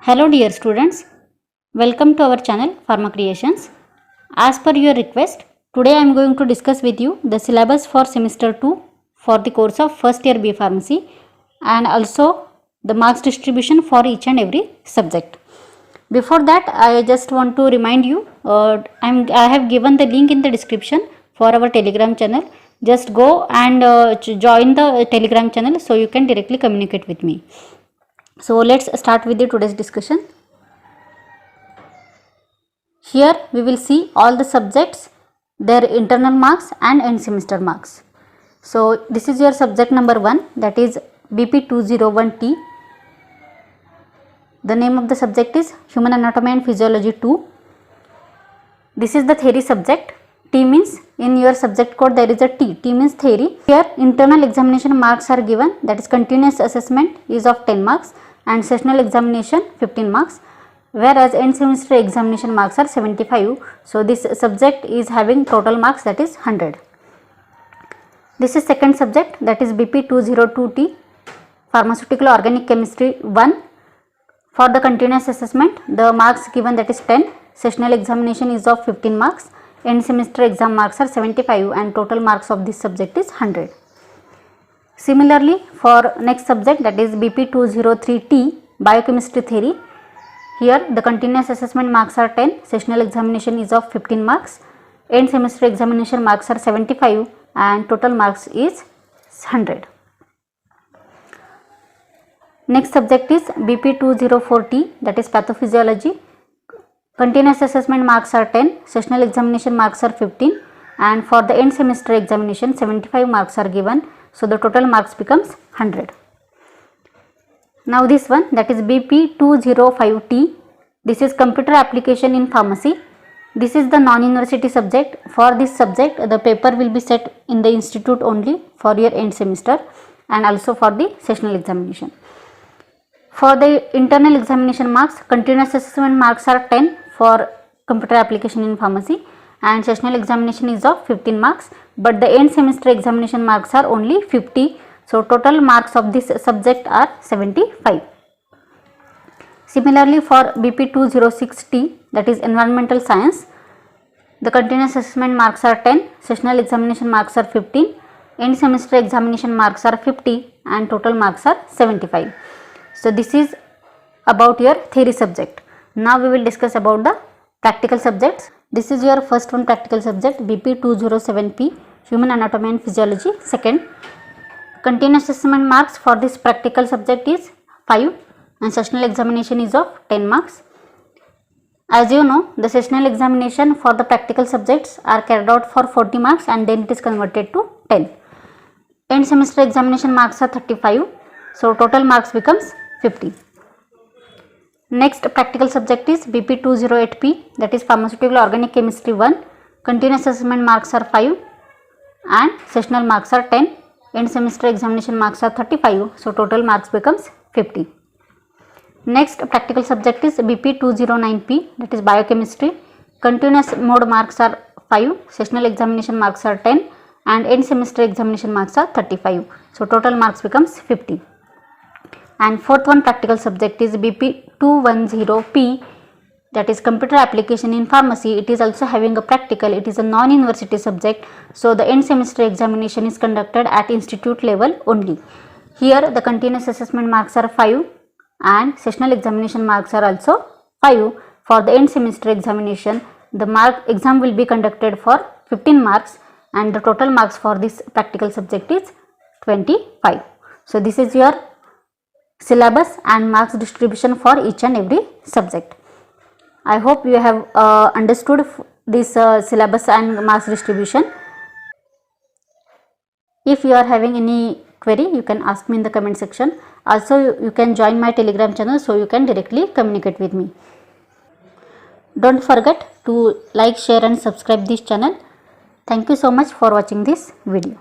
Hello dear students, welcome to our channel Pharma Creations. As per your request, today I am going to discuss with you the syllabus for semester 2 for the course of first year B Pharmacy and also the marks distribution for each and every subject. Before that, I just want to remind you, I have given the link in the description for our Telegram channel. Just go and join the Telegram channel so you can directly communicate with me. So let's start with the today's discussion. Here we will see all the subjects, their internal marks and end semester marks. So this is your subject number 1, that is BP201T. The name of the subject is Human Anatomy and Physiology 2. This is the theory subject. T means, in your subject code there is a T. T means theory. Here internal examination marks are given, that is continuous assessment is of 10 marks and sessional examination 15 marks, whereas end semester examination marks are 75. So this subject is having total marks, that is 100. This is second subject, that is BP202T, Pharmaceutical Organic Chemistry 1. For the continuous assessment, the marks given, that is 10, sessional examination is of 15 marks, end semester exam marks are 75 and total marks of this subject is 100. Similarly, for next subject, that is BP203T, Biochemistry Theory. Here the continuous assessment marks are 10, sessional examination is of 15 marks, end semester examination marks are 75 and total marks is 100. Next subject is BP204T, that is Pathophysiology. Continuous assessment marks are 10, sessional examination marks are 15 and for the end semester examination 75 marks are given. So the total marks becomes 100. Now this one, that is BP205T. This is Computer Application in Pharmacy. This is the non-university subject. For this subject, the paper will be set in the institute only for your end semester and also for the sessional examination. For the internal examination marks, continuous assessment marks are 10 for Computer Application in Pharmacy and sessional examination is of 15 marks, but the end semester examination marks are only 50. So total marks of this subject are 75. Similarly, for BP206T, that is Environmental Science, the continuous assessment marks are 10, sessional examination marks are 15, end semester examination marks are 50 and total marks are 75. So this is about your theory subject. Now we will discuss about the practical subjects. This is your first one, practical subject BP207P, Human Anatomy and Physiology. Second, continuous assessment marks for this practical subject is 5 and sessional examination is of 10 marks. As you know, the sessional examination for the practical subjects are carried out for 40 marks and then it is converted to 10. End semester examination marks are 35. So total marks becomes 50. Next practical subject is BP208P, that is Pharmaceutical Organic Chemistry 1. Continuous assessment marks are 5 and sessional marks are 10. End semester examination marks are 35. So total marks becomes 50. Next practical subject is BP209P, that is Biochemistry. Continuous mode marks are 5, sessional examination marks are 10 and end semester examination marks are 35. So total marks becomes 50. And fourth one, practical subject is BP210P, that is Computer Application in Pharmacy. It is also having a practical. It is a non-university subject. So the end semester examination is conducted at institute level only. Here the continuous assessment marks are 5 and sessional examination marks are also 5. For the end semester examination, the exam will be conducted for 15 marks and the total marks for this practical subject is 25. So this is your syllabus and marks distribution for each and every subject. I hope you have understood this syllabus and marks distribution. If you are having any query, you can ask me in the comment section. Also, you can join my Telegram channel so you can directly communicate with me. Don't forget to like, share and subscribe this channel. Thank you so much for watching this video.